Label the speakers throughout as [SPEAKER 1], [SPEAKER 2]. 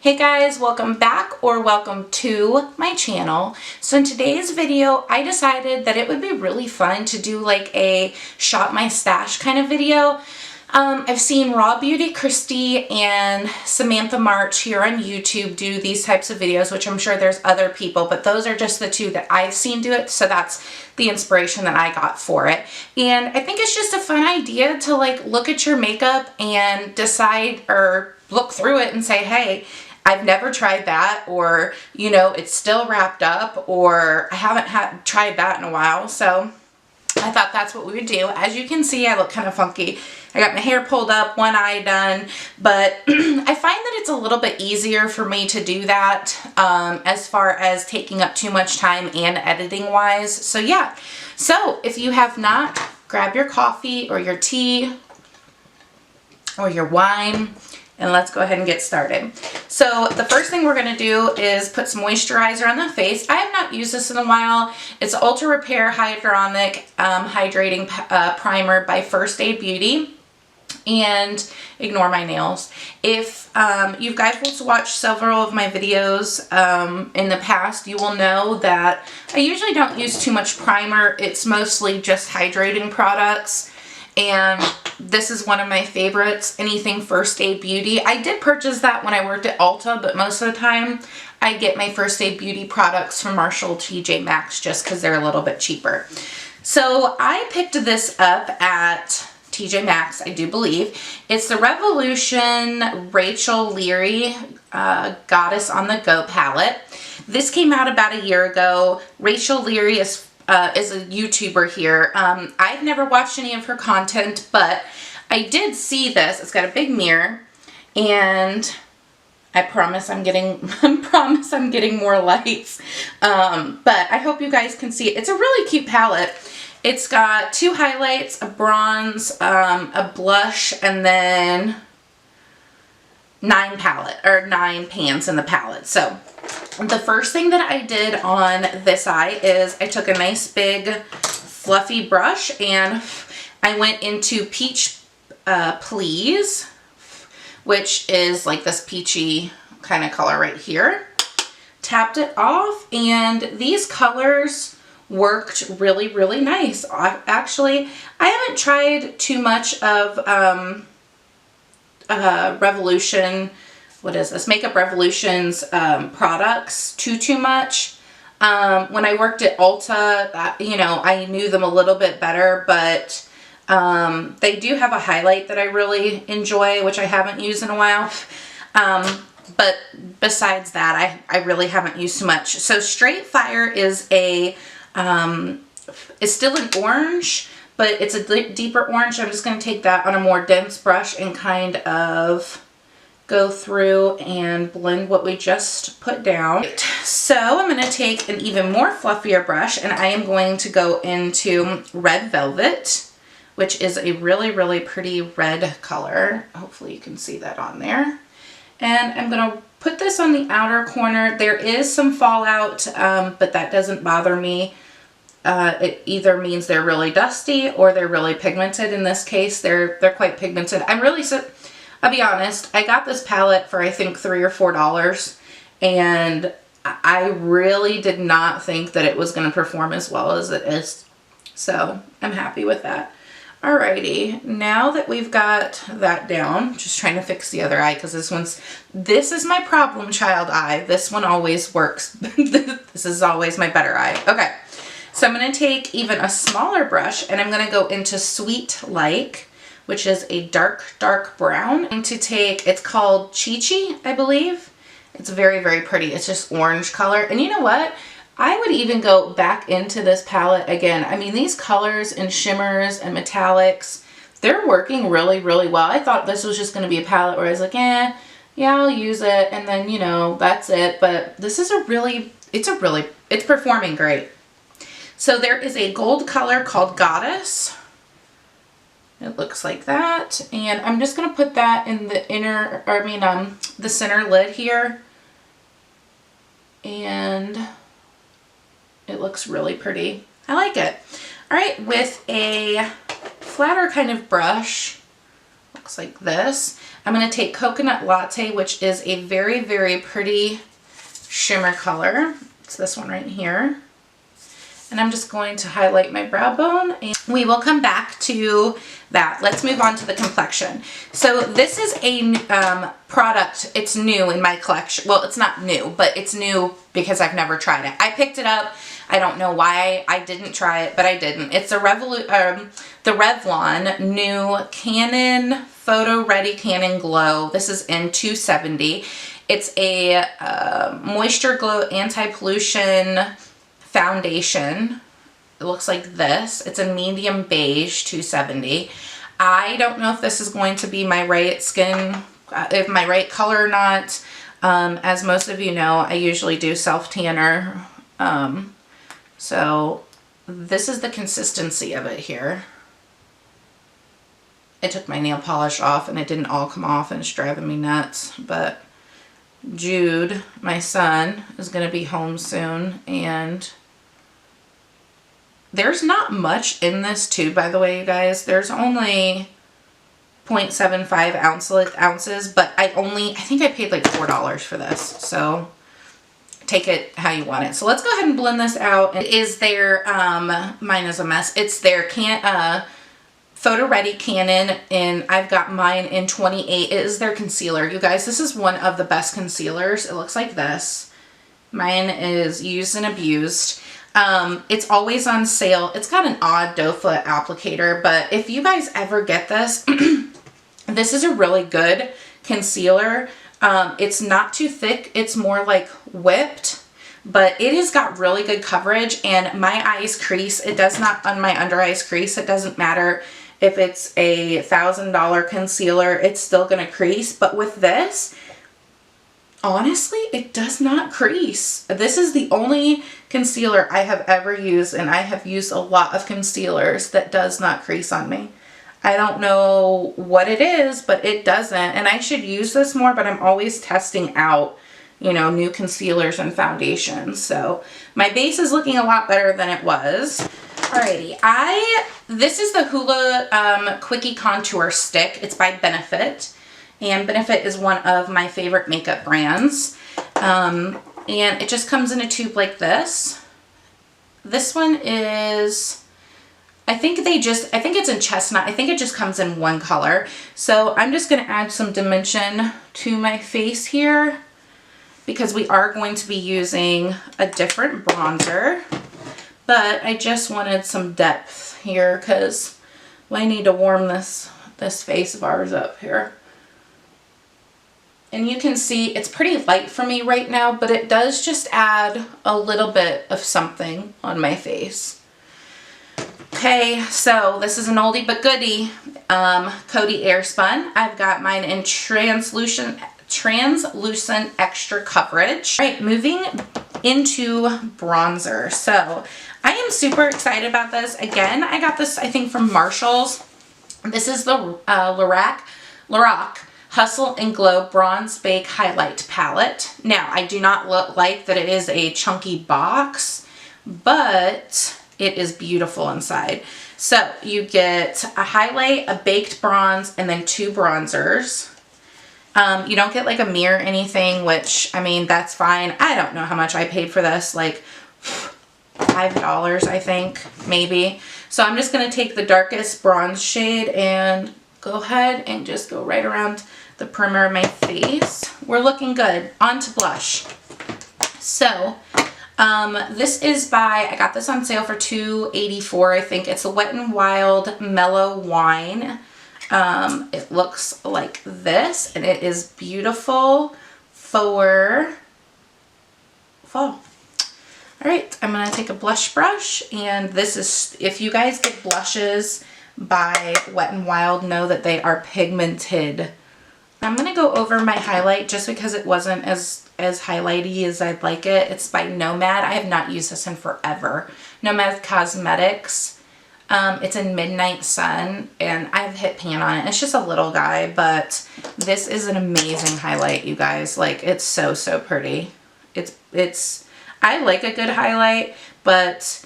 [SPEAKER 1] Hey guys, welcome back or welcome to my channel. So in today's video, I decided that it would be really fun to do like a shop my stash kind of video. I've seen Raw Beauty Christy and Samantha March here on YouTube do these types of videos, which I'm sure there's other people, but those are just the two that I've seen do it. So that's the inspiration that I got for it. And I think it's just a fun idea to like look at your makeup and decide or look through it and say, hey, I've never tried that, or, you know, it's still wrapped up, or I haven't tried that in a while. So I thought that's what we would do. As you can see, I look kind of funky. I got my hair pulled up, one eye done, but I find that it's a little bit easier for me to do that as far as taking up too much time and editing wise. So yeah, so if you have not, grab your coffee or your tea or your wine, and let's go ahead and get started. So the first thing we're going to do is put some moisturizer on the face. I have not used this in a while. It's Ultra Repair Hyaluronic Hydrating Primer by First Aid Beauty. And ignore my nails. If you guys will watch several of my videos in the past, you will know that I usually don't use too much primer. It's mostly just hydrating products. And this is one of my favorites, anything First Aid Beauty. I did purchase that when I worked at Ulta, but most of the time I get my First Aid Beauty products from Marshall TJ Maxx just because they're a little bit cheaper. So I picked this up at TJ Maxx, I do believe. It's the Revolution Rachel Leary Goddess on the Go palette. This came out about a year ago. Rachel Leary is a YouTuber here. I've never watched any of her content, but I did see this. It's got a big mirror, and I promise I'm getting more lights. But I hope you guys can see it. It's a really cute palette. It's got 2 highlights, a bronze, a blush, and then 9 pans in the palette. So the first thing that I did on this eye is I took a nice big fluffy brush and I went into Peach Please, which is like this peachy kind of color right here. Tapped it off, and these colors worked really, really nice. Actually, I haven't tried too much of Revolution, what is this? Makeup Revolution's products too much. When I worked at Ulta, you know, I knew them a little bit better, but they do have a highlight that I really enjoy, which I haven't used in a while. But besides that, I really haven't used too much. So Straight Fire is it's still an orange, but it's a deeper orange. I'm just going to take that on a more dense brush and kind of go through and blend what we just put down. So I'm going to take an even more fluffier brush, and I am going to go into Red Velvet, which is a really, really pretty red color. Hopefully you can see that on there. And I'm going to put this on the outer corner. There is some fallout, but that doesn't bother me. It either means they're really dusty or they're really pigmented. In this case, they're quite pigmented. I'll be honest, I got this palette for I think $3 or $4, and I really did not think that it was going to perform as well as it is. So I'm happy with that. Alrighty, now that we've got that down, just trying to fix the other eye because this is my problem child eye. This one always works. This is always my better eye. Okay, so I'm going to take even a smaller brush, and I'm going to go into Sweet Like, which is a dark brown. I'm going to take, it's called Chi Chi, I believe. It's very, very pretty. It's just orange color. And you know what? I would even go back into this palette again. I mean, these colors and shimmers and metallics, they're working really, really well. I thought this was just going to be a palette where I was like, yeah, I'll use it, and then, you know, that's it. But this is it's performing great. So there is a gold color called Goddess. It looks like that, and I'm just going to put that in the the center lid here, and it looks really pretty. I like it. All right, with a flatter kind of brush, looks like this. I'm going to take Coconut Latte, which is a very, very pretty shimmer color. It's this one right here. And I'm just going to highlight my brow bone, and we will come back to that. Let's move on to the complexion. So this is a product. It's new in my collection. Well, it's not new, but it's new because I've never tried it. I picked it up. I don't know why I didn't try it, but I didn't. It's a the Revlon new Canon Photo Ready Canon Glow. This is in 270. It's a Moisture Glow Anti-Pollution foundation. It looks like this. It's a medium beige 270. I don't know if this is going to be my right skin, if my right color or not. As most of you know, I usually do self-tanner. So this is the consistency of it here. I took my nail polish off and it didn't all come off and it's driving me nuts. But Jude, my son, is going to be home soon, and there's not much in this tube, by the way, you guys. There's only 0.75 ounces, but I think I paid like $4 for this. So take it how you want it. So let's go ahead and blend this out. It is their, mine is a mess. It's their Photo Ready Canon, and I've got mine in 28. It is their concealer. You guys, this is one of the best concealers. It looks like this. Mine is used and abused. It's always on sale. It's got an odd doe foot applicator, but if you guys ever get this, this is a really good concealer. It's not too thick. It's more like whipped, but it has got really good coverage, and my eyes crease. It does not on my under eyes crease. It doesn't matter if it's a $1,000 concealer, it's still going to crease. But with this, honestly, it does not crease. This is the only concealer I have ever used, and I have used a lot of concealers that does not crease on me. I don't know what it is, but it doesn't, and I should use this more, but I'm always testing out, you know, new concealers and foundations. So my base is looking a lot better than it was. Alrighty, this is the Hoola Quickie Contour Stick. It's by Benefit. And Benefit is one of my favorite makeup brands. And it just comes in a tube like this. This one is, I think it's in chestnut. I think it just comes in one color. So I'm just going to add some dimension to my face here, because we are going to be using a different bronzer. But I just wanted some depth here because I need to warm this face of ours up here. And you can see it's pretty light for me right now, but it does just add a little bit of something on my face. Okay, so this is an oldie but goodie, Coty Airspun. I've got mine in translucent extra coverage. All right, moving into bronzer. So I am super excited about this. Again, I got this, I think, from Marshall's. This is the Lorac Hustle and Glow Bronze Bake Highlight Palette. Now, I do not like that it is a chunky box, but it is beautiful inside. So you get a highlight, a baked bronze, and then 2 bronzers. You don't get like a mirror or anything, which, I mean, that's fine. I don't know how much I paid for this, like $5, I think, maybe. So I'm just going to take the darkest bronze shade and go ahead and just go right around the perimeter of my face. We're looking good. On to blush. So this is I got this on sale for $2.84, I think. It's a Wet n Wild Mellow Wine. It looks like this, and it is beautiful for fall. All right, I'm going to take a blush brush, and this is, if you guys get blushes by Wet n Wild, know that they are pigmented. I'm going to go over my highlight just because it wasn't as highlighty as I'd like it. It's by Nomad. I have not used this in forever. Nomad Cosmetics. It's in Midnight Sun, and I've hit pan on it. It's just a little guy, but this is an amazing highlight, you guys. Like, it's so, so pretty. I like a good highlight, but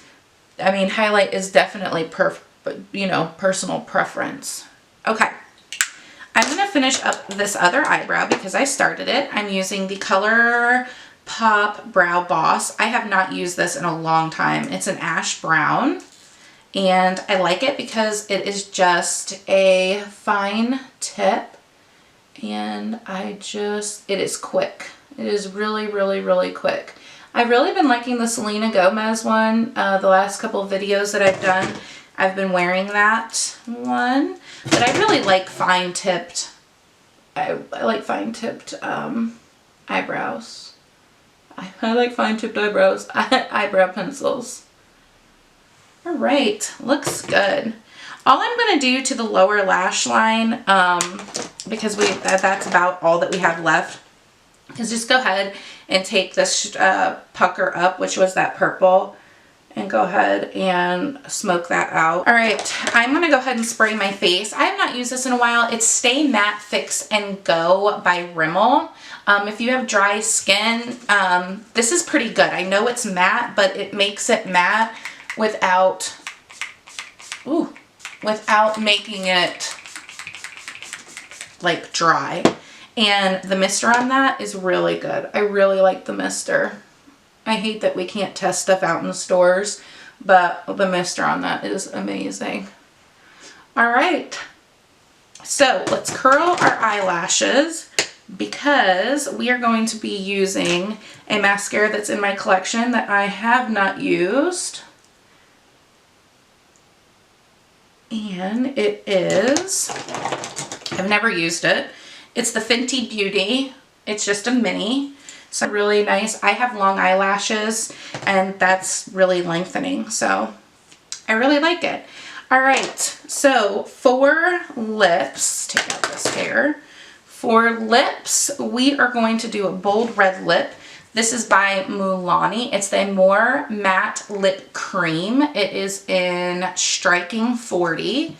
[SPEAKER 1] I mean, highlight is definitely personal preference. Okay. I'm going to finish up this other eyebrow because I started it. I'm using the Color Pop Brow Boss. I have not used this in a long time. It's an ash brown, and I like it because it is just a fine tip, and it is quick. It is really, really, really quick. I've really been liking the Selena Gomez one. The last couple of videos that I've done, I've been wearing that one. But I really like fine tipped, I like fine tipped eyebrows. I like fine tipped eyebrows, eyebrow pencils. All right, looks good. All I'm going to do to the lower lash line, because that's about all that we have left, is just go ahead and take this pucker up, which was that purple, and go ahead and smoke that out. All right, I'm gonna go ahead and spray my face. I have not used this in a while. It's Stay Matte Fix and Go by Rimmel. If you have dry skin, this is pretty good. I know it's matte, but it makes it matte without making it like dry. And the mister on that is really good. I really like the mister. I hate that we can't test stuff out in the stores, but the mister on that is amazing. All right, so let's curl our eyelashes because we are going to be using a mascara that's in my collection that I have not used. And it is, I've never used it. It's the Fenty Beauty. It's just a mini. So really nice. I have long eyelashes and that's really lengthening, so I really like it. All right, so for lips, take out this hair. For lips, we are going to do a bold red lip. This is by Mulani. It's the More Matte Lip Cream. It is in Striking 40.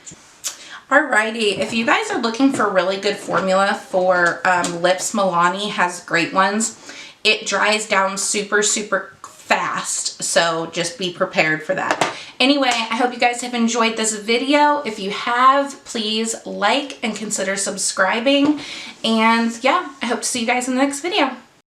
[SPEAKER 1] Alrighty, if you guys are looking for a really good formula for lips, Milani has great ones. It dries down super, super fast, so just be prepared for that. Anyway, I hope you guys have enjoyed this video. If you have, please like and consider subscribing. And yeah, I hope to see you guys in the next video.